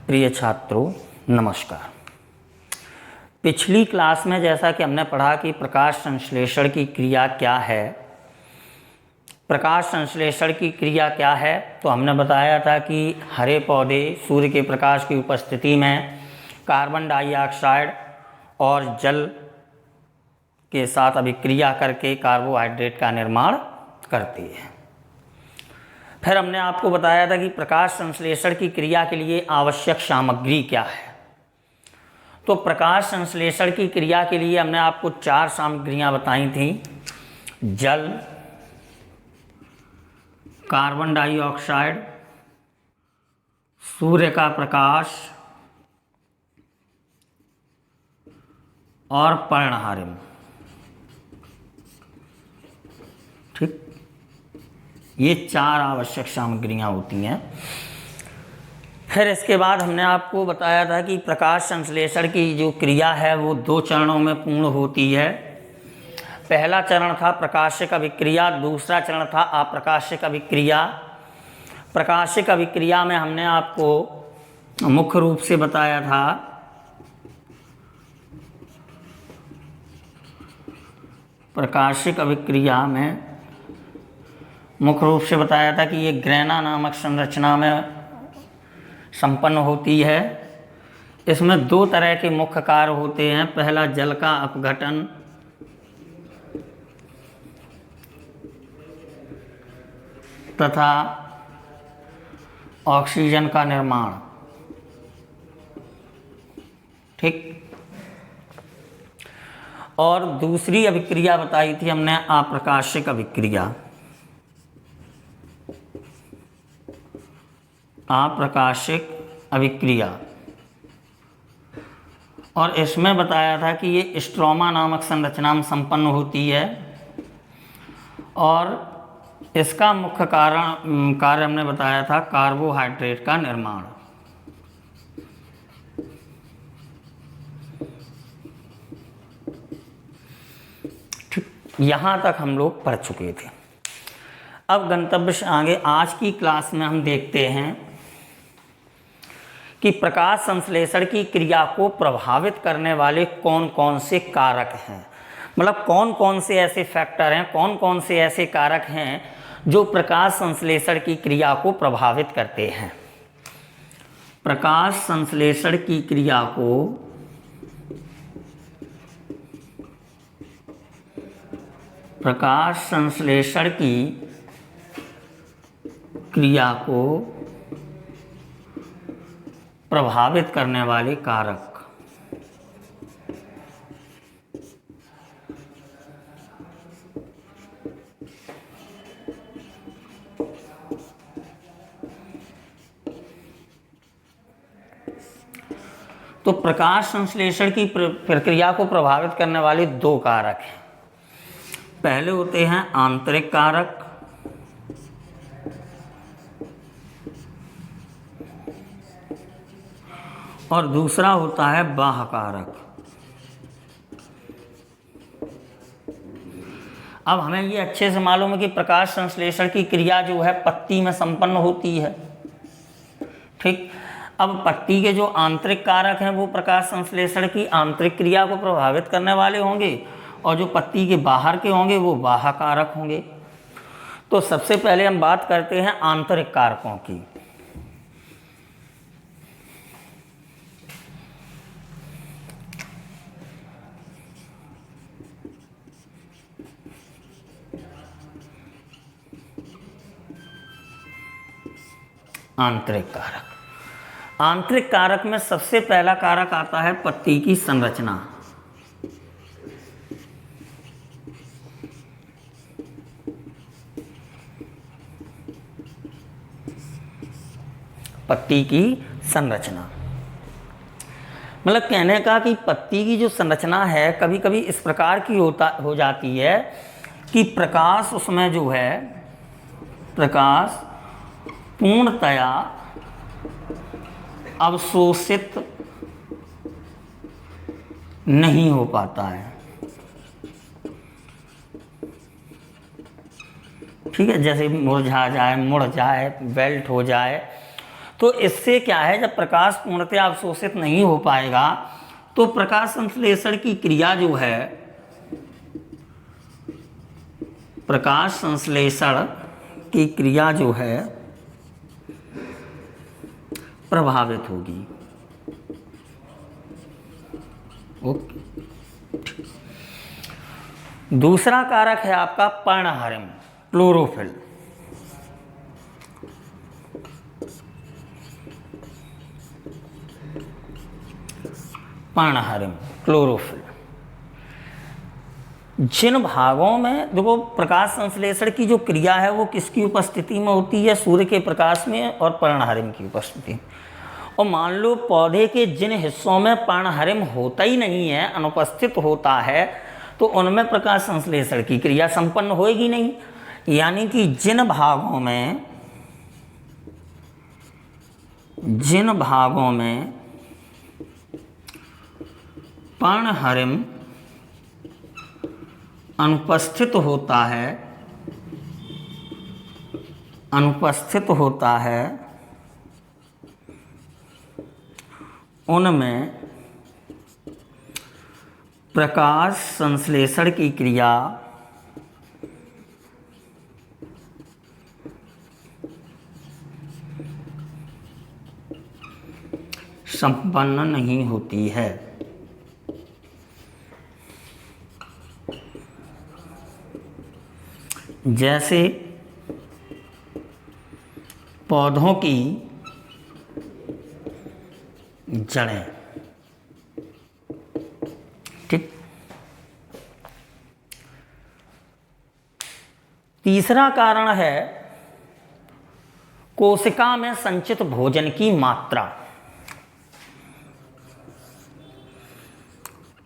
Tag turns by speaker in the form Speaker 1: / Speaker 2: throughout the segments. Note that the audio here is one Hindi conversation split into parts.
Speaker 1: प्रिय छात्रों, नमस्कार। पिछली क्लास में जैसा कि हमने पढ़ा कि प्रकाश संश्लेषण की क्रिया क्या है, प्रकाश संश्लेषण की क्रिया क्या है, तो हमने बताया था कि हरे पौधे सूर्य के प्रकाश की उपस्थिति में कार्बन डाइऑक्साइड और जल के साथ अभिक्रिया करके कार्बोहाइड्रेट का निर्माण करती है। फिर हमने आपको बताया था कि प्रकाश संश्लेषण की क्रिया के लिए आवश्यक सामग्री क्या है। तो प्रकाश संश्लेषण की क्रिया के लिए हमने आपको 4 सामग्रियां बताई थी: जल, कार्बन डाइऑक्साइड, सूर्य का प्रकाश और पर्णहारिम। ठीक, ये 4 आवश्यक सामग्रियां होती हैं। फिर इसके बाद हमने आपको बताया था कि प्रकाश संश्लेषण की जो क्रिया है वो 2 चरणों में पूर्ण होती है। पहला चरण था प्रकाशिक अभिक्रिया, दूसरा चरण था अप्रकाशिक अभिक्रिया। प्रकाशिक अभिक्रिया में हमने आपको मुख्य रूप से बताया था कि ये ग्रेना नामक संरचना में संपन्न होती है। इसमें 2 तरह के मुख्य कार्य होते हैं। पहला जल का अपघटन तथा ऑक्सीजन का निर्माण। ठीक, और दूसरी अभिक्रिया बताई थी हमने अप्रकाशिक अभिक्रिया। अप्रकाशिक अभिक्रिया, और इसमें बताया था कि ये स्ट्रोमा नामक संरचना में संपन्न होती है और इसका मुख्य कार्य हमने बताया था कार्बोहाइड्रेट का निर्माण। ठीक, यहाँ तक हम लोग पढ़ चुके थे। अब गंतव्य से आगे आज की क्लास में हम देखते हैं कि प्रकाश संश्लेषण की क्रिया को प्रभावित करने वाले कौन कौन से कारक हैं। मतलब कौन कौन से ऐसे फैक्टर हैं, कौन कौन से ऐसे कारक हैं जो प्रकाश संश्लेषण की क्रिया को प्रभावित करते हैं। प्रकाश संश्लेषण की क्रिया को प्रभावित करने वाले कारक। तो प्रकाश संश्लेषण की प्रक्रिया को प्रभावित करने वाले 2 कारक हैं। पहले होते हैं आंतरिक कारक और दूसरा होता है बाह्य कारक। अब हमें ये अच्छे से मालूम है कि प्रकाश संश्लेषण की क्रिया जो है पत्ती में संपन्न होती है। ठीक, अब पत्ती के जो आंतरिक कारक हैं वो प्रकाश संश्लेषण की आंतरिक क्रिया को प्रभावित करने वाले होंगे और जो पत्ती के बाहर के होंगे वो बाह्य कारक होंगे। तो सबसे पहले हम बात करते हैं आंतरिक कारकों की। आंतरिक कारक में सबसे पहला कारक आता है पत्ती की संरचना। पत्ती की संरचना मतलब कहने का कि पत्ती की जो संरचना है कभी कभी इस प्रकार की हो जाती है कि प्रकाश उसमें जो है प्रकाश पूर्णतया अवशोषित नहीं हो पाता है। ठीक है, जैसे मुरझा जाए, मुड़ जाए, बेल्ट हो जाए, तो इससे क्या है, जब प्रकाश पूर्णतः अवशोषित नहीं हो पाएगा तो प्रकाश संश्लेषण की क्रिया जो है, प्रकाश संश्लेषण की क्रिया जो है प्रभावित होगी। ओके। दूसरा कारक है आपका पर्णहरिम, क्लोरोफिल। पर्णहरिम, क्लोरोफिल। जिन भागों में देखो प्रकाश संश्लेषण की जो क्रिया है वो किसकी उपस्थिति में होती है, सूर्य के प्रकाश में और पर्णहरिम की उपस्थिति में। और मान लो पौधे के जिन हिस्सों में पर्णहरिम होता ही नहीं है, अनुपस्थित होता है, तो उनमें प्रकाश संश्लेषण की क्रिया संपन्न होएगी नहीं। यानी कि जिन भागों में पर्णहरिम अनुपस्थित होता है उनमें प्रकाश संश्लेषण की क्रिया संपन्न नहीं होती है। जैसे पौधों की जड़ें, ठीक। तीसरा कारण है कोशिका में संचित भोजन की मात्रा।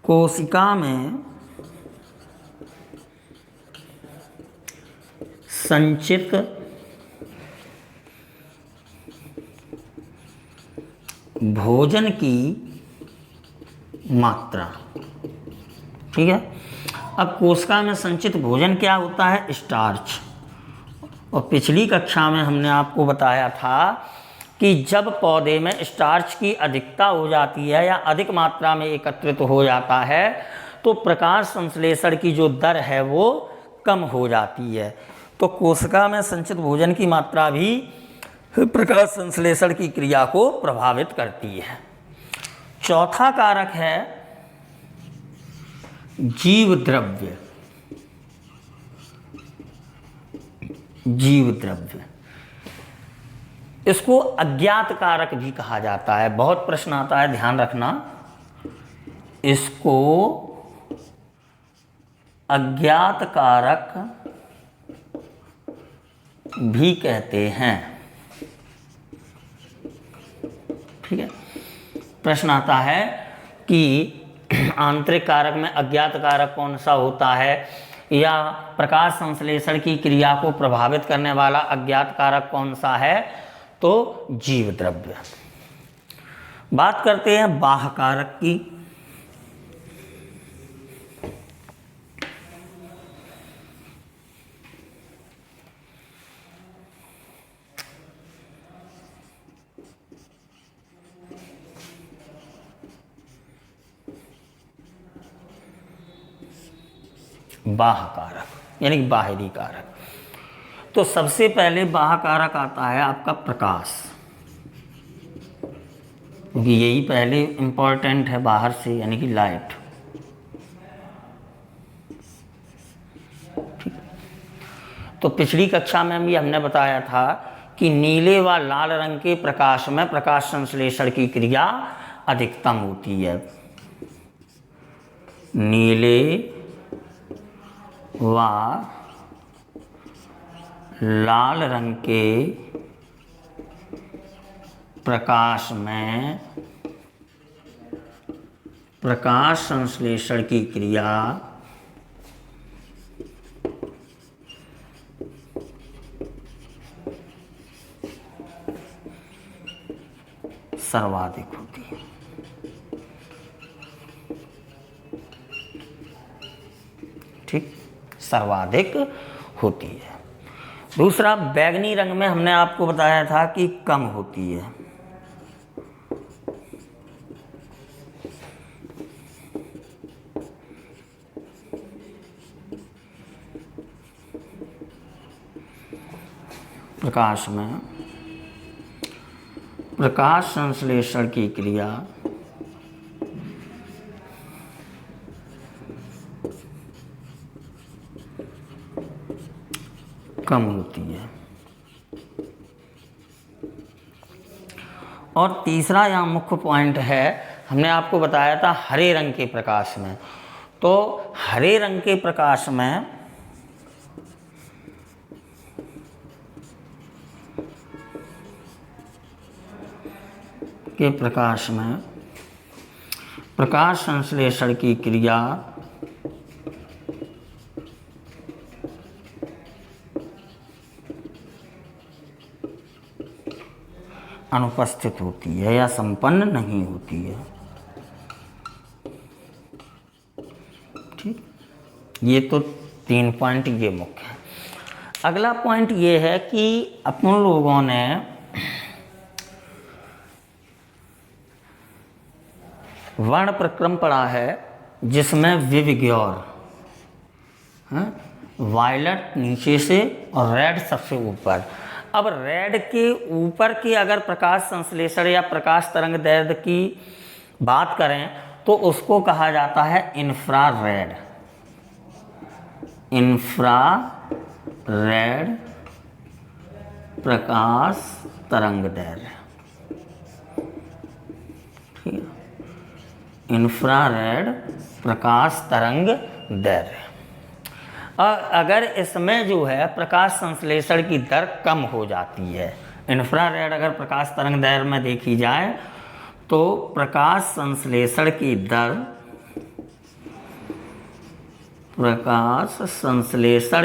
Speaker 1: कोशिका में संचित भोजन की मात्रा, ठीक है। अब कोशिका में संचित भोजन क्या होता है, स्टार्च। और पिछली कक्षा में हमने आपको बताया था कि जब पौधे में स्टार्च की अधिकता हो जाती है या अधिक मात्रा में एकत्रित हो जाता है तो प्रकाश संश्लेषण की जो दर है वो कम हो जाती है। तो कोशिका में संचित भोजन की मात्रा भी प्रकाश संश्लेषण की क्रिया को प्रभावित करती है। चौथा कारक है जीव द्रव्य। जीव द्रव्य, इसको अज्ञात कारक भी कहा जाता है। बहुत प्रश्न आता है, ध्यान रखना। इसको अज्ञात कारक भी कहते हैं, ठीक है। प्रश्न आता है कि आंतरिक कारक में अज्ञात कारक कौन सा होता है, या प्रकाश संश्लेषण की क्रिया को प्रभावित करने वाला अज्ञात कारक कौन सा है, तो जीव द्रव्य। बात करते हैं बाह्य कारक की। बाह्य कारक यानी कि बाहरी कारक। तो सबसे पहले बाह्य कारक आता है आपका प्रकाश, क्योंकि यही पहले इंपॉर्टेंट है बाहर से, यानी कि लाइट। ठीक। तो पिछली कक्षा में भी हमने बताया था कि नीले व लाल रंग के प्रकाश में प्रकाश संश्लेषण की क्रिया अधिकतम होती है। नीले व लाल रंग के प्रकाश में प्रकाश संश्लेषण की क्रिया सर्वाधिक होती है। ठीक, सर्वाधिक होती है। दूसरा, बैगनी रंग में हमने आपको बताया था कि कम होती है। प्रकाश में प्रकाश संश्लेषण की क्रिया कम होती है। और तीसरा यहाँ मुख्य पॉइंट है, हमने आपको बताया था हरे रंग के प्रकाश में, तो हरे रंग के प्रकाश में प्रकाश संश्लेषण की क्रिया अनुपस्थित होती है या संपन्न नहीं होती है। ठीक, ये तो 3 पॉइंट ये मुख्य है। अगला पॉइंट ये है कि अपन लोगों ने वर्ण प्रक्रम पढ़ा है, जिसमें विविग्योर, वायलट नीचे से और रेड सबसे ऊपर। अब रेड के ऊपर की अगर प्रकाश संश्लेषण या प्रकाश तरंग दैर्ध्य की बात करें तो उसको कहा जाता है इंफ्रारेड। इंफ्रारेड प्रकाश तरंग दैर्ध्य, ठीक है, इंफ्रारेड प्रकाश तरंग दैर्ध्य। अगर इसमें जो है प्रकाश संश्लेषण की दर कम हो जाती है, इंफ्रारेड अगर प्रकाश तरंग दैर्ध्य में देखी जाए तो प्रकाश संश्लेषण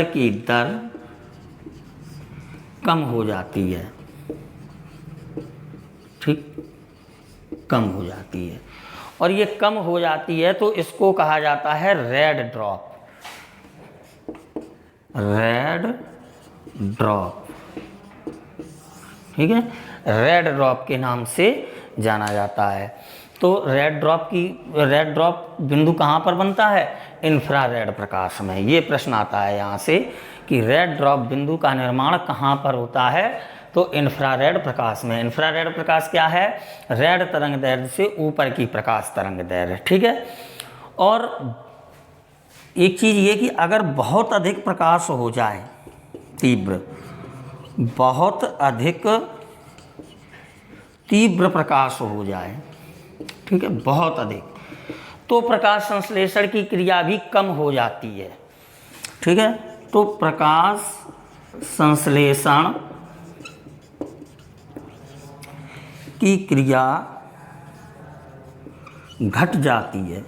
Speaker 1: की दर कम हो जाती है। ठीक, कम हो जाती है, और ये कम हो जाती है तो इसको कहा जाता है रेड ड्रॉप। रेड ड्रॉप, ठीक है, रेड ड्रॉप के नाम से जाना जाता है। तो रेड ड्रॉप बिंदु कहाँ पर बनता है? इंफ्रारेड प्रकाश में। ये प्रश्न आता है यहाँ से कि रेड ड्रॉप बिंदु का निर्माण कहाँ पर होता है? तो इंफ्रारेड प्रकाश में। इंफ्रारेड प्रकाश क्या है? रेड तरंग दैर्ध्य से ऊपर की प्रकाश तरंग दैर्ध्य, ठीक है। और एक चीज़ ये कि अगर बहुत अधिक प्रकाश हो जाए, बहुत अधिक तीव्र प्रकाश हो जाए, ठीक है, बहुत अधिक, तो प्रकाश संश्लेषण की क्रिया भी कम हो जाती है, ठीक है। तो प्रकाश संश्लेषण की क्रिया घट जाती है,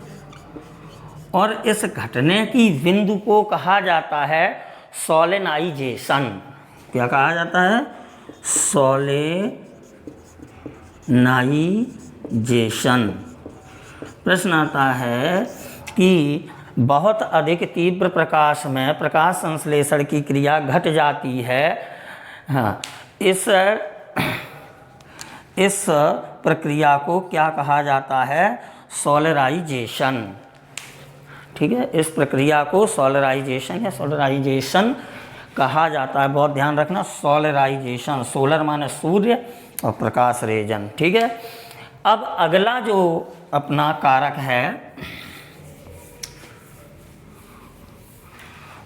Speaker 1: और इस घटने की बिंदु को कहा जाता है सोलेनाइजेशन। क्या कहा जाता है? सोलेनाइजेशन। प्रश्न आता है कि बहुत अधिक तीव्र प्रकाश में प्रकाश संश्लेषण की क्रिया घट जाती है। हाँ, इस प्रक्रिया को क्या कहा जाता है? सोलराइजेशन, ठीक है। इस प्रक्रिया को सोलराइजेशन कहा जाता है। बहुत ध्यान रखना, सोलराइजेशन, सोलर माने सूर्य और प्रकाश रेजन, ठीक है। अब अगला जो अपना कारक है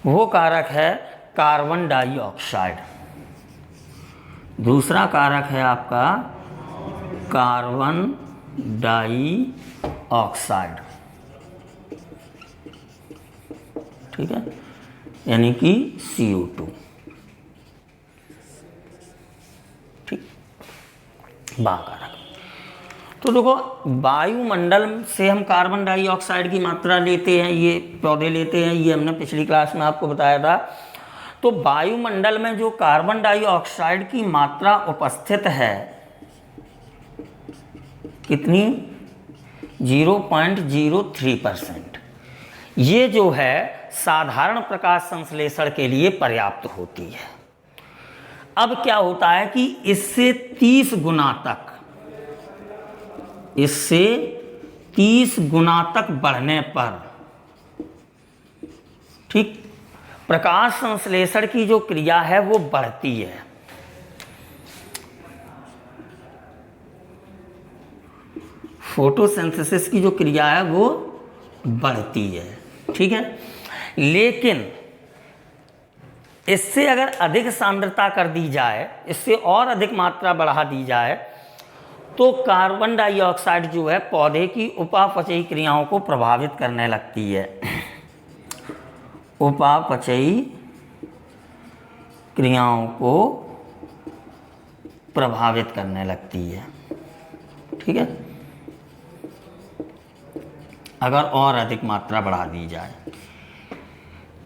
Speaker 1: वो कारक है कार्बन डाइऑक्साइड। दूसरा कारक है आपका कार्बन डाइऑक्साइड, ठीक है, यानी कि CO2, ठीक। कारक तो देखो, वायुमंडल से हम कार्बन डाइऑक्साइड की मात्रा लेते हैं, ये पौधे लेते हैं, ये हमने पिछली क्लास में आपको बताया था। तो वायुमंडल में जो कार्बन डाइऑक्साइड की मात्रा उपस्थित है, कितनी? 0.03%। ये जो है साधारण प्रकाश संश्लेषण के लिए पर्याप्त होती है। अब क्या होता है कि इससे 30 गुना तक बढ़ने पर, ठीक, प्रकाश संश्लेषण की जो क्रिया है वो बढ़ती है। फोटोसिंथेसिस की जो क्रिया है वो बढ़ती है, ठीक है। लेकिन इससे अगर अधिक सांद्रता कर दी जाए, इससे और अधिक मात्रा बढ़ा दी जाए, तो कार्बन डाइऑक्साइड जो है पौधे की उपापचयी क्रियाओं को प्रभावित करने लगती है। उपापचयी क्रियाओं को प्रभावित करने लगती है, ठीक है, अगर और अधिक मात्रा बढ़ा दी जाए।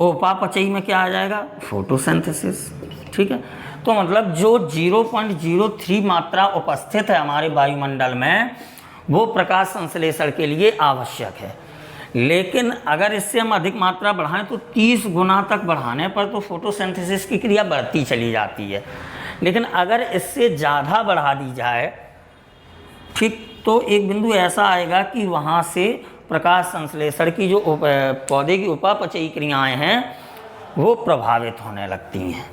Speaker 1: उपापचयी में क्या आ जाएगा? फोटोसिंथेसिस, ठीक है। तो मतलब जो 0.03 मात्रा उपस्थित है हमारे वायुमंडल में, वो प्रकाश संश्लेषण के लिए आवश्यक है। लेकिन अगर इससे हम अधिक मात्रा बढ़ाएं तो 30 गुना तक बढ़ाने पर तो फोटोसिंथेसिस की क्रिया बढ़ती चली जाती है। लेकिन अगर इससे ज़्यादा बढ़ा दी जाए, ठीक, तो एक बिंदु ऐसा आएगा कि वहाँ से प्रकाश संश्लेषण की जो पौधे की उपापचयी क्रियाएं हैं वो प्रभावित होने लगती हैं।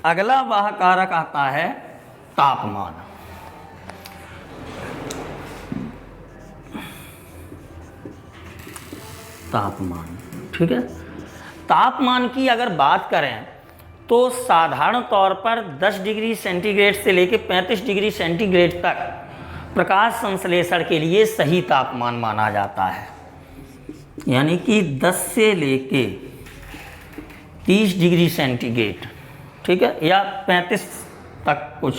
Speaker 1: अगला वह कारक आता है तापमान। तापमान, ठीक है। तापमान की अगर बात करें तो साधारण तौर पर 10 डिग्री सेंटीग्रेड से लेकर 35 डिग्री सेंटीग्रेड तक प्रकाश संश्लेषण के लिए सही तापमान माना जाता है। यानी कि 10 से लेके 30 डिग्री सेंटीग्रेड, ठीक है, या 35 तक, कुछ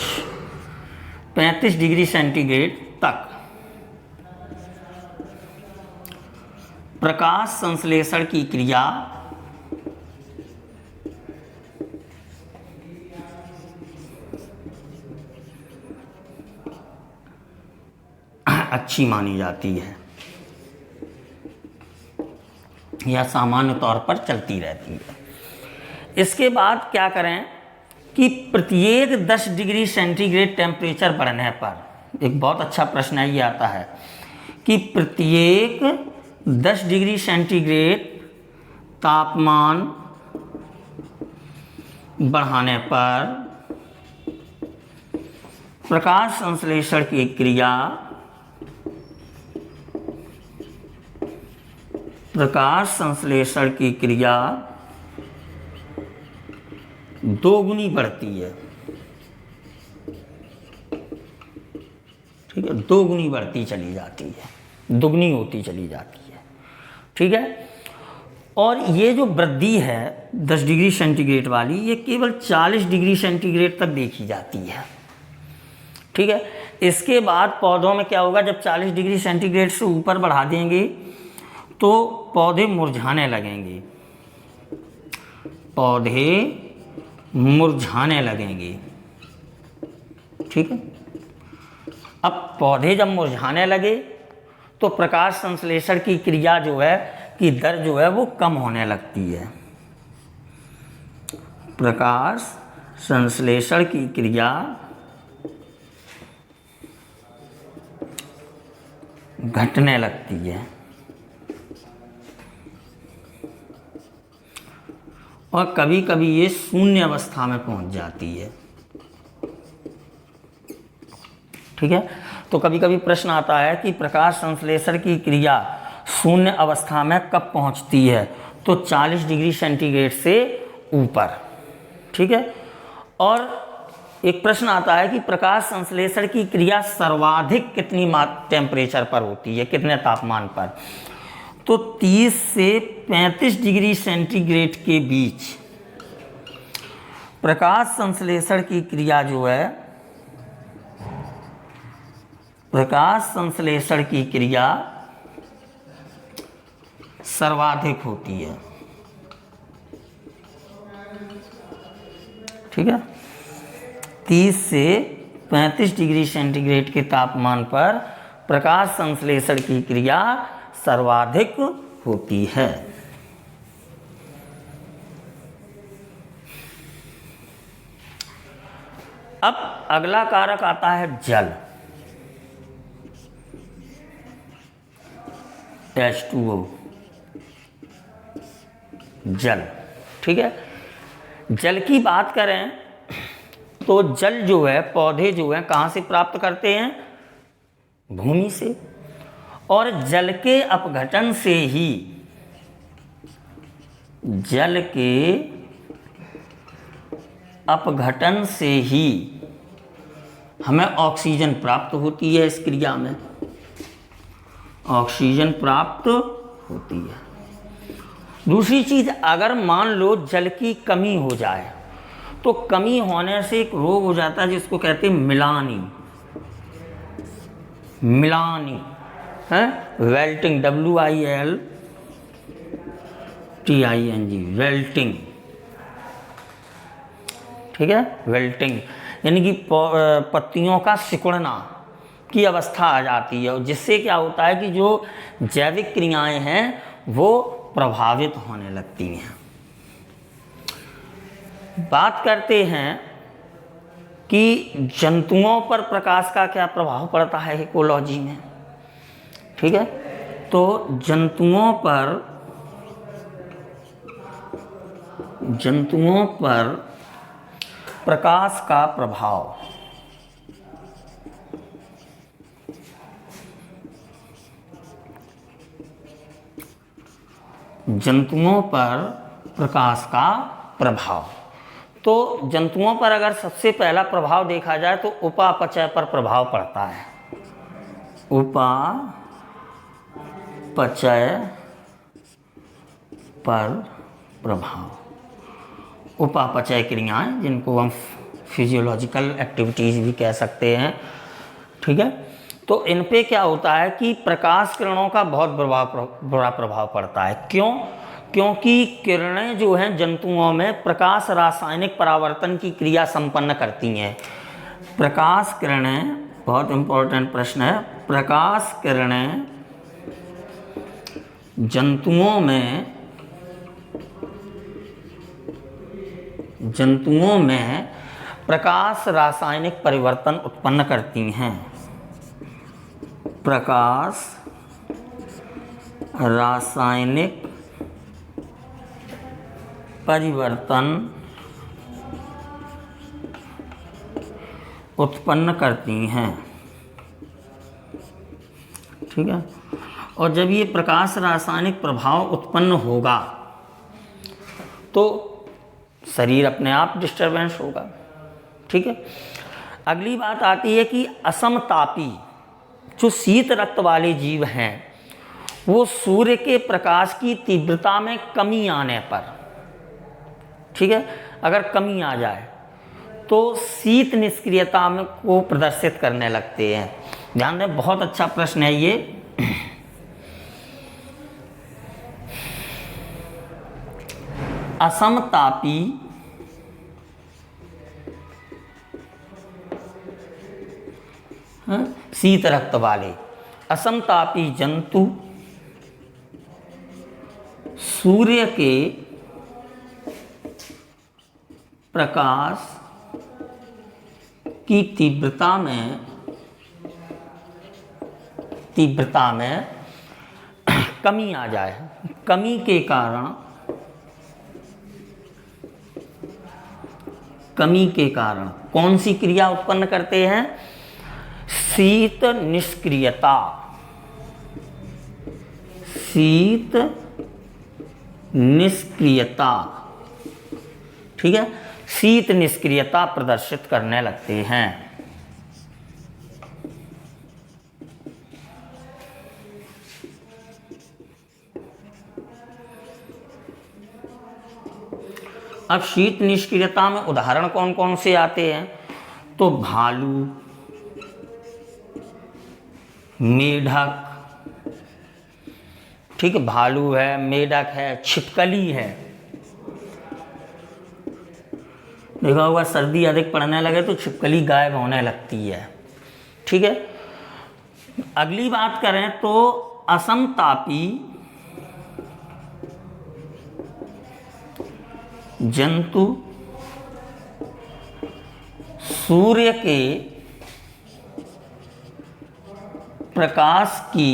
Speaker 1: 35 डिग्री सेंटीग्रेड तक प्रकाश संश्लेषण की क्रिया अच्छी मानी जाती है या सामान्य तौर पर चलती रहती है। इसके बाद क्या करें कि प्रत्येक 10 डिग्री सेंटीग्रेड टेम्परेचर बढ़ने पर, एक बहुत अच्छा प्रश्न है ये आता है कि प्रत्येक 10 डिग्री सेंटीग्रेड तापमान बढ़ाने पर प्रकाश संश्लेषण की क्रिया दोगुनी बढ़ती है, ठीक है, दोगुनी बढ़ती चली जाती है, दुगनी होती चली जाती है, ठीक है। और ये जो वृद्धि है 10 डिग्री सेंटीग्रेड वाली, ये केवल 40 डिग्री सेंटीग्रेड तक देखी जाती है, ठीक है। इसके बाद पौधों में क्या होगा, जब 40 डिग्री सेंटीग्रेड से ऊपर बढ़ा देंगे तो पौधे मुरझाने लगेंगे, ठीक है। अब पौधे जब मुरझाने लगे तो प्रकाश संश्लेषण की क्रिया जो है की दर जो है वो कम होने लगती है। प्रकाश संश्लेषण की क्रिया घटने लगती है और कभी कभी ये शून्य अवस्था में पहुंच जाती है, ठीक है। तो कभी कभी प्रश्न आता है कि प्रकाश संश्लेषण की क्रिया शून्य अवस्था में कब पहुंचती है, तो 40 डिग्री सेंटीग्रेड से ऊपर, ठीक है। और एक प्रश्न आता है कि प्रकाश संश्लेषण की क्रिया सर्वाधिक कितनी टेम्परेचर पर होती है, कितने तापमान पर, तो 30 से 35 डिग्री सेंटीग्रेड के बीच प्रकाश संश्लेषण की क्रिया जो है, प्रकाश संश्लेषण की क्रिया सर्वाधिक होती है, ठीक है। 30 से 35 डिग्री सेंटीग्रेड के तापमान पर प्रकाश संश्लेषण की क्रिया सर्वाधिक होती है। अब अगला कारक आता है जल, H2O, जल, ठीक है। जल की बात करें तो जल जो है पौधे जो है कहाँ से प्राप्त करते हैं, भूमि से, और जल के अपघटन से ही, जल के अपघटन से ही हमें ऑक्सीजन प्राप्त होती है। इस क्रिया में ऑक्सीजन प्राप्त होती है। दूसरी चीज़, अगर मान लो जल की कमी हो जाए तो कमी होने से एक रोग हो जाता है जिसको कहते हैं मिलानी। मिलानी है वेल्टिंग, WILTING, वेल्टिंग। ठीक है, वेल्टिंग यानी कि पत्तियों का सिकुड़ना की अवस्था आ जाती है, और जिससे क्या होता है कि जो जैविक क्रियाएं हैं वो प्रभावित होने लगती हैं। बात करते हैं कि जंतुओं पर प्रकाश का क्या प्रभाव पड़ता है इकोलॉजी में। ठीक है, तो जंतुओं पर प्रकाश का प्रभाव, जंतुओं पर प्रकाश का प्रभाव। तो जंतुओं पर अगर सबसे पहला प्रभाव देखा जाए तो उपापचय पर प्रभाव पड़ता है। उपापचय पर प्रभाव, उपापचय क्रियाएं जिनको हम फिजियोलॉजिकल एक्टिविटीज़ भी कह सकते हैं। ठीक है, तो इन पे क्या होता है कि प्रकाश किरणों का बहुत बुरा प्रभाव पड़ता है। क्यों? क्योंकि किरणें जो हैं जंतुओं में प्रकाश रासायनिक परावर्तन की क्रिया संपन्न करती हैं। प्रकाश किरणें, बहुत इंपॉर्टेंट प्रश्न है, प्रकाश किरणें जंतुओं में प्रकाश रासायनिक परिवर्तन उत्पन्न करती हैं। प्रकाश रासायनिक परिवर्तन उत्पन्न करती हैं। ठीक है, और जब ये प्रकाश रासायनिक प्रभाव उत्पन्न होगा तो शरीर अपने आप डिस्टर्बेंस होगा। ठीक है, अगली बात आती है कि असमतापी जो शीत रक्त वाले जीव हैं वो सूर्य के प्रकाश की तीव्रता में कमी आने पर, ठीक है, अगर कमी आ जाए तो शीत निष्क्रियता में को प्रदर्शित करने लगते हैं। ध्यान दें, बहुत अच्छा प्रश्न है ये। असमतापी शीत रक्त वाले असमतापी जंतु सूर्य के प्रकाश की तीव्रता में कमी आ जाए, कमी के कारण कौन सी क्रिया उत्पन्न करते हैं? शीत निष्क्रियता, शीत निष्क्रियता। ठीक है, शीत निष्क्रियता प्रदर्शित करने लगते हैं। अब शीत निष्क्रियता में उदाहरण कौन कौन से आते हैं? तो भालू, मेढक, ठीक है, भालू है, मेढक है, छिपकली है। देखा होगा सर्दी अधिक पड़ने लगे तो छिपकली गायब होने लगती है। ठीक है, अगली बात करें तो असमतापी जंतु सूर्य के प्रकाश की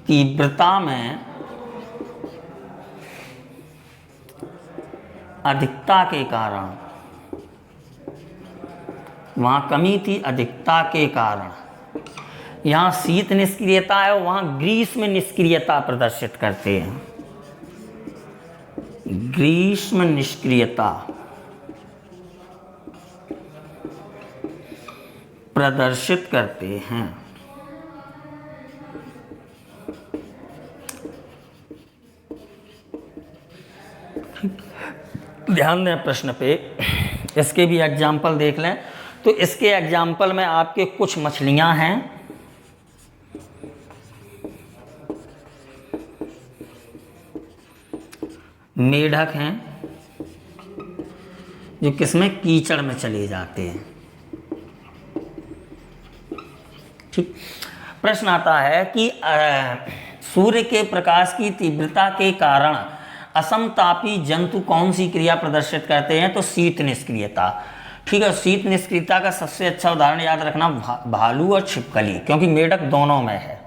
Speaker 1: तीव्रता में अधिकता के कारण, वहाँ कमी थी, अधिकता के कारण यहाँ शीत निष्क्रियता है और वहाँ ग्रीष्म निष्क्रियता प्रदर्शित करते हैं। ग्रीष्म निष्क्रियता प्रदर्शित करते हैं। ध्यान दें प्रश्न पे, इसके भी एग्जाम्पल देख लें। तो इसके एग्जाम्पल में आपके कुछ मछलियां हैं, मेढक हैं, जो किसमें कीचड़ में चले जाते हैं। ठीक, प्रश्न आता है कि सूर्य के प्रकाश की तीव्रता के कारण असमतापी जंतु कौन सी क्रिया प्रदर्शित करते हैं? तो शीत निष्क्रियता। ठीक है, शीत निष्क्रियता का सबसे अच्छा उदाहरण याद रखना भालू और छिपकली, क्योंकि मेढक दोनों में है।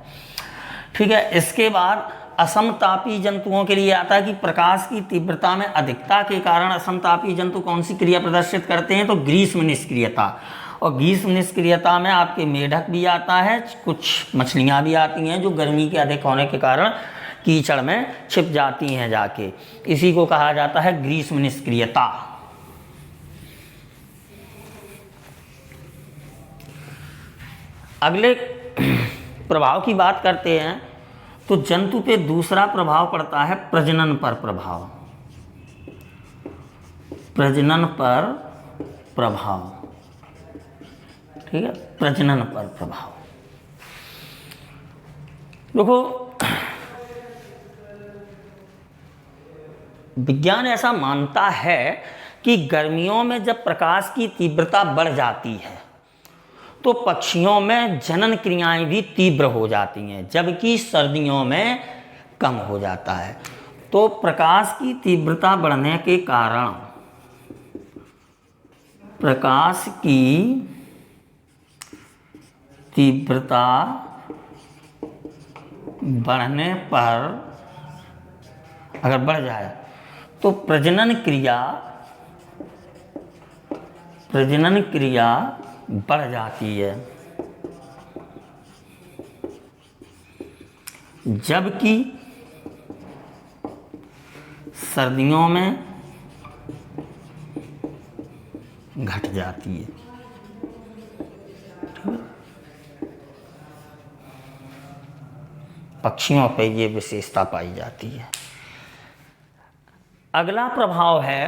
Speaker 1: ठीक है, इसके बाद असमतापी जंतुओं के लिए आता है कि प्रकाश की तीव्रता में अधिकता के कारण असमतापी जंतु कौन सी क्रिया प्रदर्शित करते हैं? तो ग्रीष्म निष्क्रियता। और ग्रीष्म निष्क्रियता में आपके मेढक भी आता है, कुछ मछलियां भी आती हैं जो गर्मी के अधिक होने के कारण कीचड़ में छिप जाती हैं जाके। इसी को कहा जाता है ग्रीष्म निष्क्रियता। अगले प्रभाव की बात करते हैं तो जंतु पे दूसरा प्रभाव पड़ता है प्रजनन पर प्रभाव। प्रजनन पर प्रभाव, ठीक है, प्रजनन पर प्रभाव। देखो, विज्ञान ऐसा मानता है कि गर्मियों में जब प्रकाश की तीव्रता बढ़ जाती है तो पक्षियों में जनन क्रियाएं भी तीव्र हो जाती हैं, जबकि सर्दियों में कम हो जाता है। तो प्रकाश की तीव्रता बढ़ने के कारण, प्रकाश की तीव्रता बढ़ने पर अगर बढ़ जाए तो प्रजनन क्रिया बढ़ जाती है, जबकि सर्दियों में घट जाती है। पक्षियों पे ये विशेषता पाई जाती है। अगला प्रभाव है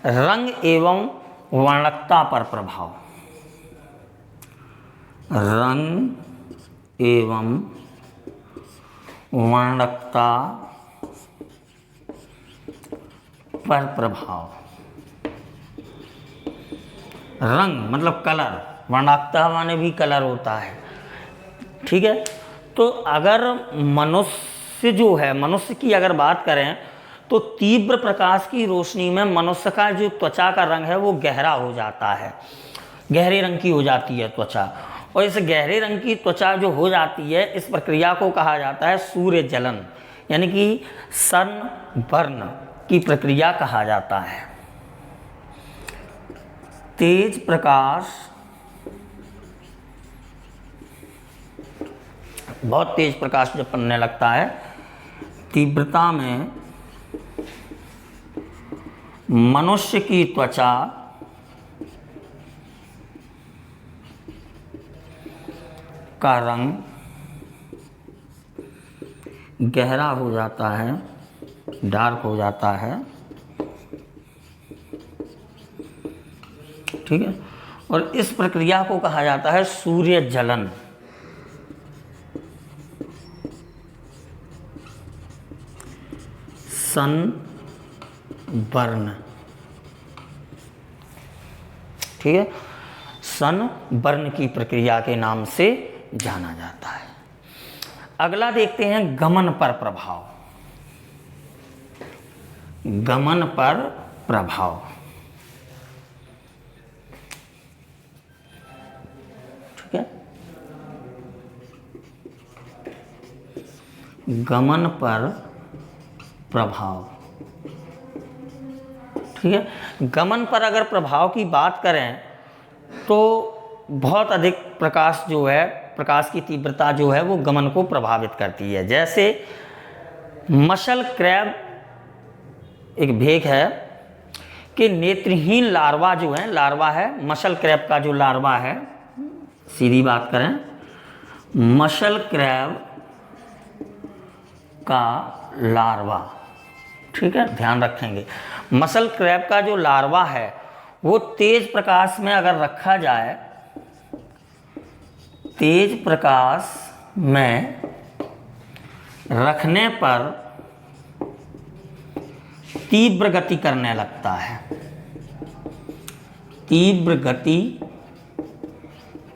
Speaker 1: रंग एवं वर्णकता पर प्रभाव। रंग एवं वर्णकता पर प्रभाव। रंग मतलब कलर, वर्णकता माने भी कलर होता है। ठीक है, तो अगर मनुष्य जो है, मनुष्य की अगर बात करें तो तीव्र प्रकाश की रोशनी में मनुष्य का जो त्वचा का रंग है वो गहरा हो जाता है, गहरे रंग की हो जाती है त्वचा। और इस गहरे रंग की त्वचा जो हो जाती है, इस प्रक्रिया को कहा जाता है सूर्य जलन, यानी कि सनबर्न की प्रक्रिया कहा जाता है। तेज प्रकाश, बहुत तेज प्रकाश जब पड़ने लगता है, तीव्रता में मनुष्य की त्वचा का रंग गहरा हो जाता है, डार्क हो जाता है। ठीक है, और इस प्रक्रिया को कहा जाता है सूर्य जलन। सनबर्न, ठीक है, सनबर्न की प्रक्रिया के नाम से जाना जाता है। अगला देखते हैं गमन पर प्रभाव। गमन पर प्रभाव, ठीक है, गमन पर प्रभाव। ठीक है, गमन पर अगर प्रभाव की बात करें तो बहुत अधिक प्रकाश जो है, प्रकाश की तीव्रता जो है वो गमन को प्रभावित करती है। जैसे मसल क्रैब एक भेग है कि नेत्रहीन लार्वा जो है, लार्वा है मसल क्रैब का जो लार्वा है, सीधी बात करें मसल क्रैब का लार्वा, ठीक है, ध्यान रखेंगे। मसल क्रैब का जो लार्वा है वो तेज प्रकाश में अगर रखा जाए, तेज प्रकाश में रखने पर तीव्र गति करने लगता है, तीव्र गति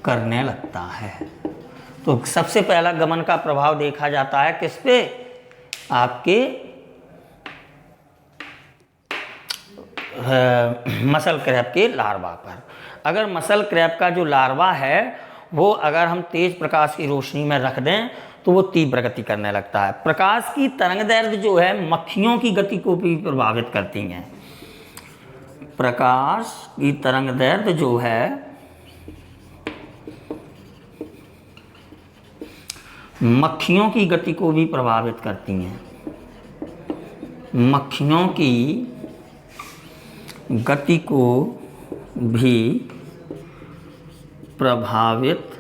Speaker 1: करने लगता है। तो सबसे पहला गमन का प्रभाव देखा जाता है किस पे, आपके मसल क्रैब के लार्वा पर। अगर मसल क्रैब का जो लार्वा है वो अगर हम तेज प्रकाश की रोशनी में रख दें तो वो तीव्र गति करने लगता है। प्रकाश की तरंगदैर्घ्य जो है मक्खियों की गति को भी प्रभावित करती हैं। प्रकाश की तरंगदैर्घ्य जो है मक्खियों की गति को भी प्रभावित करती हैं, मक्खियों की गति को भी प्रभावित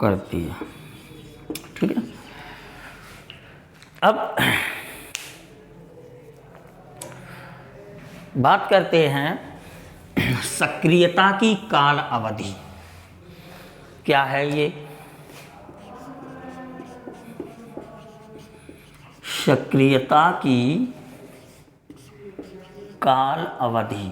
Speaker 1: करती है, ठीक है। अब बात करते हैं सक्रियता की काल अवधि। क्या है ये? सक्रियता की काल अवधि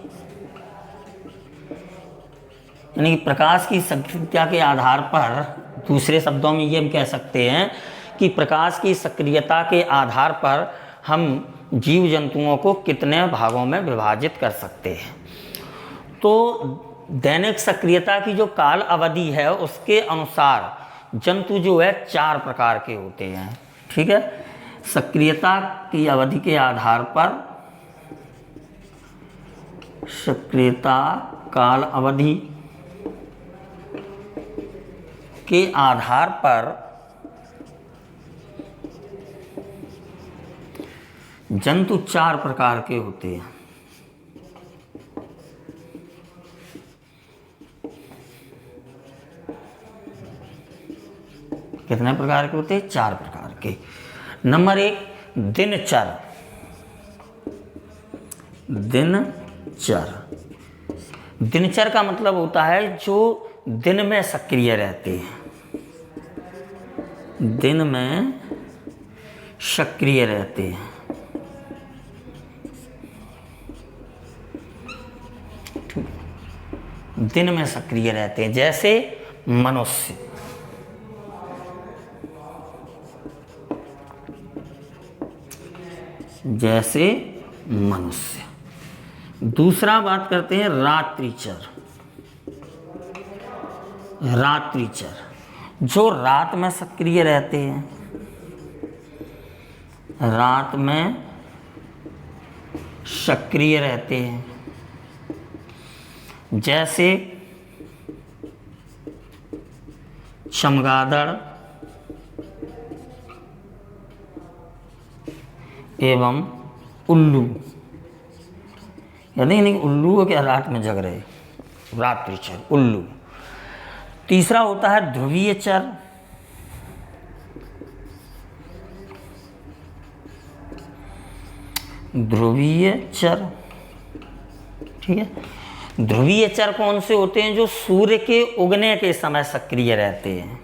Speaker 1: यानी कि प्रकाश की सक्रियता के आधार पर, दूसरे शब्दों में ये हम कह सकते हैं कि प्रकाश की सक्रियता के आधार पर हम जीव जंतुओं को कितने भागों में विभाजित कर सकते हैं। तो दैनिक सक्रियता की जो काल अवधि है उसके अनुसार जंतु जो है 4 प्रकार के होते हैं, ठीक है। सक्रियता की अवधि के आधार पर, सक्रियता काल अवधि के आधार पर जंतु 4 प्रकार के होते हैं। कितने प्रकार के होते हैं? 4 प्रकार के। नंबर 1 दिनचर। दिनचर, दिनचर का मतलब होता है जो दिन में सक्रिय रहते हैं, दिन में सक्रिय रहते हैं, दिन में सक्रिय रहते हैं। जैसे मनुष्य, जैसे मनुष्य। दूसरा बात करते हैं रात्रिचर। रात्रिचर जो रात में सक्रिय रहते हैं, रात में सक्रिय रहते हैं। जैसे चमगादड़ एवं उल्लू। यानी नहीं उल्लू क्या रात में जग रहे, रात्रिचर उल्लू। तीसरा होता है ध्रुवीय चर। ध्रुवीय चर, ठीक है। ध्रुवीय चर कौन से होते हैं? जो सूर्य के उगने के समय सक्रिय रहते हैं,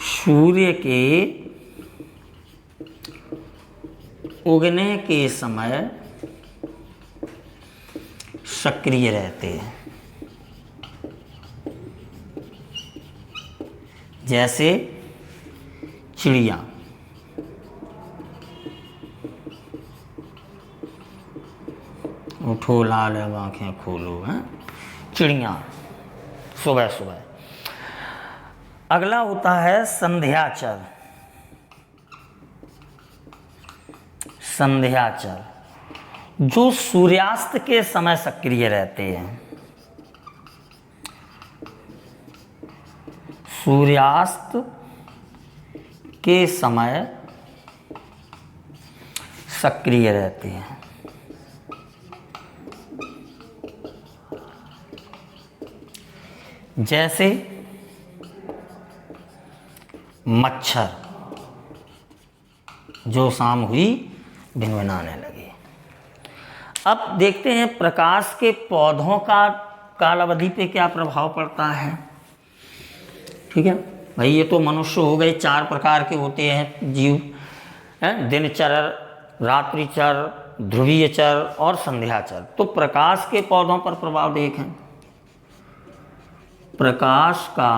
Speaker 1: सूर्य के उगने के समय सक्रिय रहते हैं। जैसे चिड़िया, उठो लाल आंखें खोलो, हैं चिड़िया सुबह सुबह। अगला होता है संध्याचर। संध्याचर जो सूर्यास्त के समय सक्रिय रहते हैं, सूर्यास्त के समय सक्रिय रहते हैं। जैसे मच्छर जो शाम हुई भिनभिनाने लगे। अब देखते हैं प्रकाश के पौधों का काल अवधि पे क्या प्रभाव पड़ता है। ठीक है भाई, ये तो मनुष्य हो गए, 4 प्रकार के होते हैं जीव, हैं, दिनचर, रात्रिचर, ध्रुवीयचर और संध्याचर। तो प्रकाश के पौधों पर प्रभाव देखें। प्रकाश का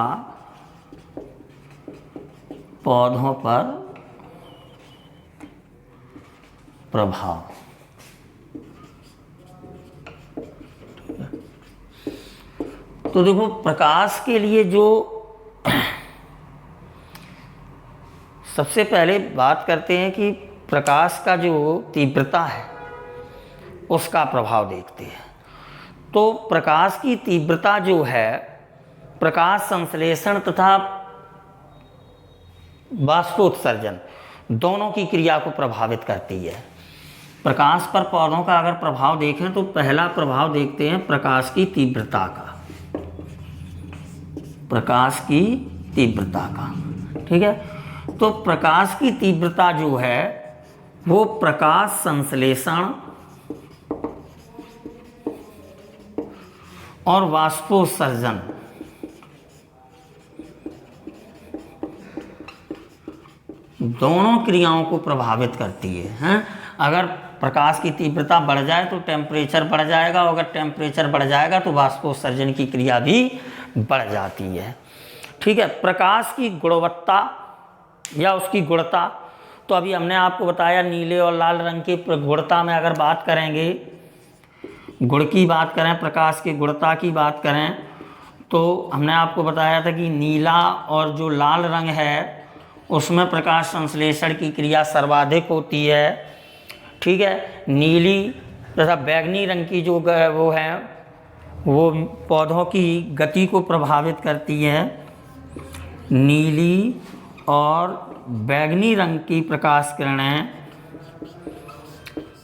Speaker 1: पौधों पर प्रभाव, तो देखो प्रकाश के लिए जो सबसे पहले बात करते हैं कि प्रकाश का जो तीव्रता है उसका प्रभाव देखते हैं। तो प्रकाश की तीव्रता जो है प्रकाश संश्लेषण तथा बाष्पोत्सर्जन दोनों की क्रिया को प्रभावित करती है। प्रकाश पर पौधों का अगर प्रभाव देखें तो पहला प्रभाव देखते हैं प्रकाश की तीव्रता का, प्रकाश की तीव्रता का। ठीक है, तो प्रकाश की तीव्रता जो है वो प्रकाश संश्लेषण और वाष्पोत्सर्जन दोनों क्रियाओं को प्रभावित करती है, हैं? अगर प्रकाश की तीव्रता बढ़ जाए तो टेम्परेचर बढ़ जाएगा, और अगर टेम्परेचर बढ़ जाएगा तो वाष्पोत्सर्जन की क्रिया भी बढ़ जाती है। ठीक है, प्रकाश की गुणवत्ता या उसकी गुणता, तो अभी हमने आपको बताया नीले और लाल रंग की गुणता में अगर बात करेंगे, गुण की बात करें, प्रकाश की गुणता की बात करें, तो हमने आपको बताया था कि नीला और जो लाल रंग है उसमें प्रकाश संश्लेषण की क्रिया सर्वाधिक होती है। ठीक है, नीली तथा बैगनी रंग की जो वो है वो पौधों की गति को प्रभावित करती है। नीली और बैगनी रंग की प्रकाश किरणें,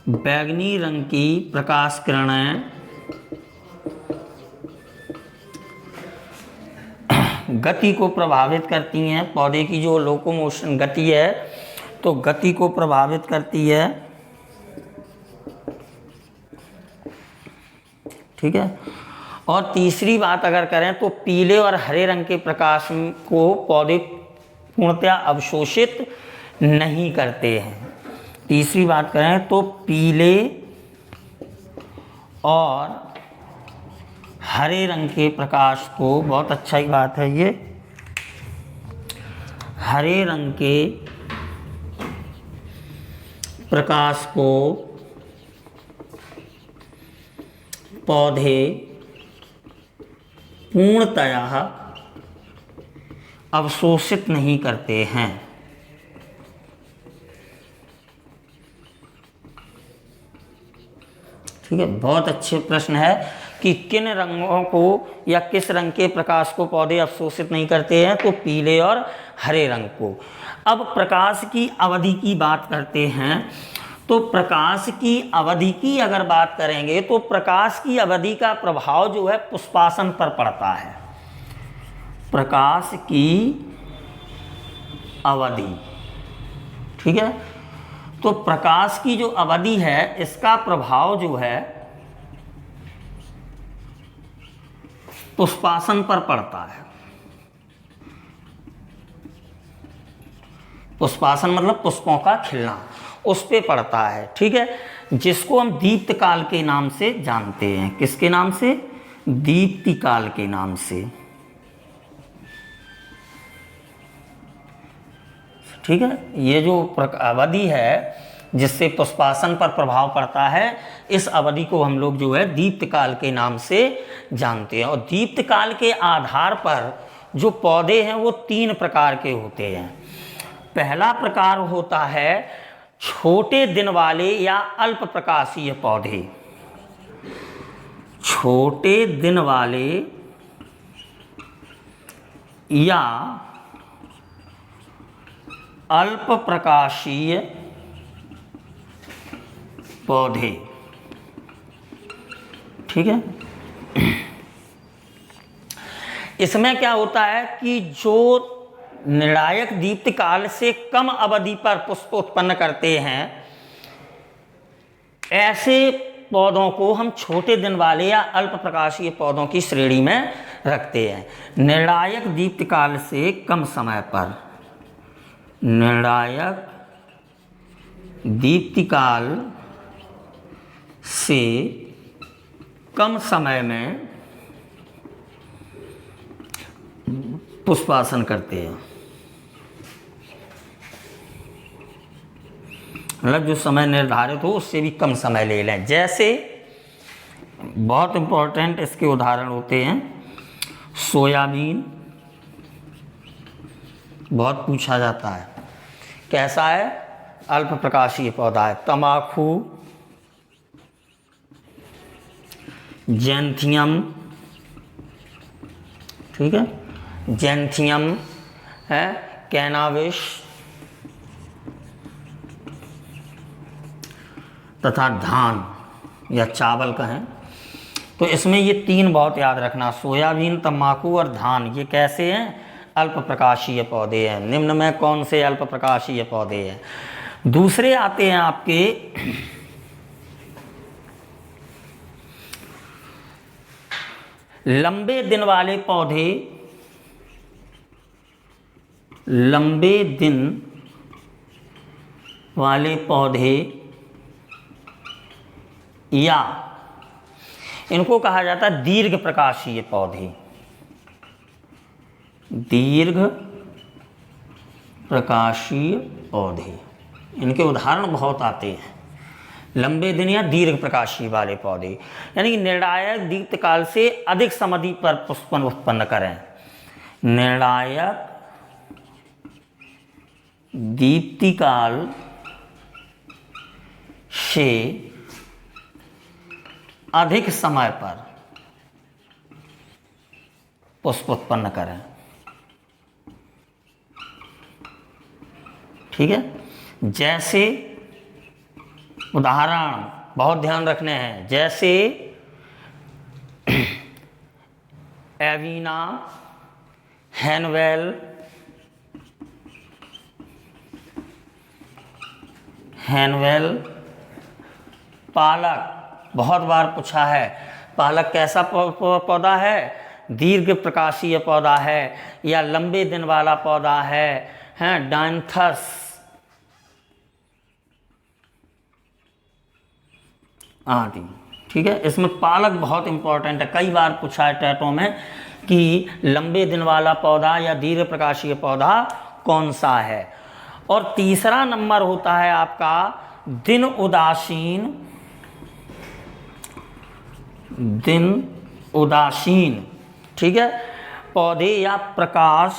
Speaker 1: बैगनी रंग की प्रकाश किरणें गति को प्रभावित करती हैं। पौधे की जो लोकोमोशन गति है तो गति को प्रभावित करती है। ठीक है, और तीसरी बात अगर करें तो पीले और हरे रंग के प्रकाश को पौधे पूर्णतया अवशोषित नहीं करते हैं। तीसरी बात करें तो पीले और हरे रंग के प्रकाश को, बहुत अच्छा ही बात है ये, हरे रंग के प्रकाश को पौधे पूर्णतया अवशोषित नहीं करते हैं। ठीक है, बहुत अच्छे प्रश्न है कि किन रंगों को या किस रंग के प्रकाश को पौधे अवशोषित नहीं करते हैं, तो पीले और हरे रंग को। अब प्रकाश की अवधि की बात करते हैं, तो प्रकाश की अवधि की अगर बात करेंगे तो प्रकाश की अवधि का प्रभाव जो है पुष्पासन पर पड़ता है। प्रकाश की अवधि, ठीक है, तो प्रकाश की जो अवधि है इसका प्रभाव जो है पुष्पासन पर पड़ता है। पुष्पासन मतलब पुष्पों का खिलना, उस पे पड़ता है। ठीक है, जिसको हम दीप्त काल के नाम से जानते हैं। किसके नाम से? दीप्ति काल के नाम से। ठीक है, ये जो अवधि है जिससे पुष्पासन पर प्रभाव पड़ता है, इस अवधि को हम लोग जो है दीप्त काल के नाम से जानते हैं। और दीप्त काल के आधार पर जो पौधे हैं वो 3 प्रकार के होते हैं। पहला प्रकार होता है छोटे दिन वाले या अल्प प्रकाशीय पौधे। छोटे दिन वाले या अल्प प्रकाशीय पौधे। ठीक है, इसमें क्या होता है कि जो निर्णायक दीप्तिकाल से कम अवधि पर पुष्प उत्पन्न करते हैं, ऐसे पौधों को हम छोटे दिन वाले या अल्प प्रकाशीय पौधों की श्रेणी में रखते हैं। निर्णायक दीप्तिकाल से कम समय पर, निर्णायक दीप्तिकाल से कम समय में पुष्पासन करते हैं, मतलब जो समय निर्धारित हो उससे भी कम समय ले लें। जैसे बहुत इम्पोर्टेंट इसके उदाहरण होते हैं, सोयाबीन बहुत पूछा जाता है, कैसा है, अल्प प्रकाशीय पौधा है। तम्बाकू, जैंथियम, ठीक है, जैंथियम है, कैनाबिस तथा धान या चावल कहें, तो इसमें ये तीन बहुत याद रखना, सोयाबीन, तम्बाकू और धान, ये कैसे हैं, अल्प प्रकाशीय पौधे हैं। निम्न में कौन से अल्प प्रकाशीय पौधे हैं? दूसरे आते हैं आपके लंबे दिन वाले पौधे, लंबे दिन वाले पौधे या इनको कहा जाता है दीर्घ प्रकाशीय पौधे। दीर्घ प्रकाशीय पौधे, इनके उदाहरण बहुत आते हैं, लंबे दिन या दीर्घ प्रकाशीय वाले पौधे, यानी कि निर्णायक दीप्तिकाल से अधिक समधि पर पुष्प उत्पन्न करें। निर्णायक दीप्तिकाल से अधिक समय पर पुष्प उत्पन्न करें। ठीक है, जैसे उदाहरण बहुत ध्यान रखने हैं, जैसे एविना, हैनवेल, पालक, बहुत बार पूछा है, पालक कैसा पौधा है, दीर्घ प्रकाशीय पौधा है या लंबे दिन वाला पौधा है, डायंथस आदि। ठीक है, इसमें पालक बहुत इंपॉर्टेंट है, कई बार पूछा है टेटों में कि लंबे दिन वाला पौधा या दीर्घ प्रकाशीय पौधा कौन सा है। और तीसरा नंबर होता है आपका दिन उदासीन, दिन उदासीन, ठीक है, पौधे या प्रकाश,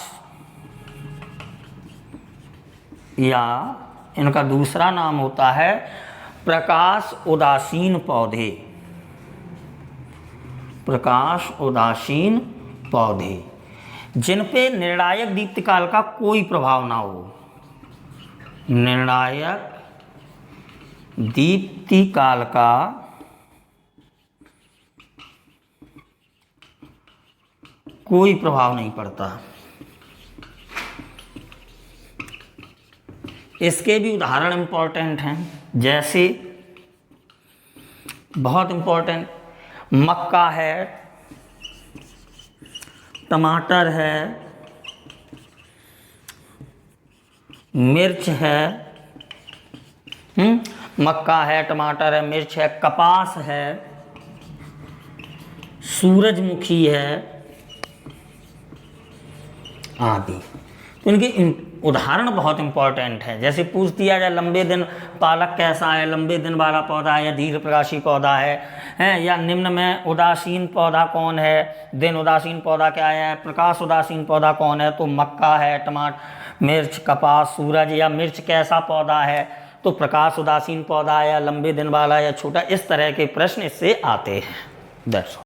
Speaker 1: या इनका दूसरा नाम होता है प्रकाश उदासीन पौधे। प्रकाश उदासीन पौधे जिन पे निर्णायक दीप्तिकाल का कोई प्रभाव ना हो। निर्णायक दीप्तिकाल का कोई प्रभाव नहीं पड़ता। इसके भी उदाहरण इंपॉर्टेंट हैं, जैसे बहुत इंपॉर्टेंट मक्का है, टमाटर है, मिर्च है, मक्का है, टमाटर है, मिर्च है, कपास है, सूरजमुखी है आदि। तो इनके उदाहरण बहुत इंपॉर्टेंट हैं। जैसे पूछ दिया जाए लंबे दिन, पालक कैसा है, लंबे दिन वाला पौधा है या दीर्घ प्रकाशीय पौधा है, या निम्न में उदासीन पौधा कौन है, दिन उदासीन पौधा क्या है, प्रकाश उदासीन पौधा कौन है, तो मक्का है, टमाटर, मिर्च, कपास, सूरज, या मिर्च कैसा पौधा है, तो प्रकाश उदासीन पौधा है, या लंबे दिन वाला या छोटा। इस तरह के प्रश्न इससे आते हैं। That's all.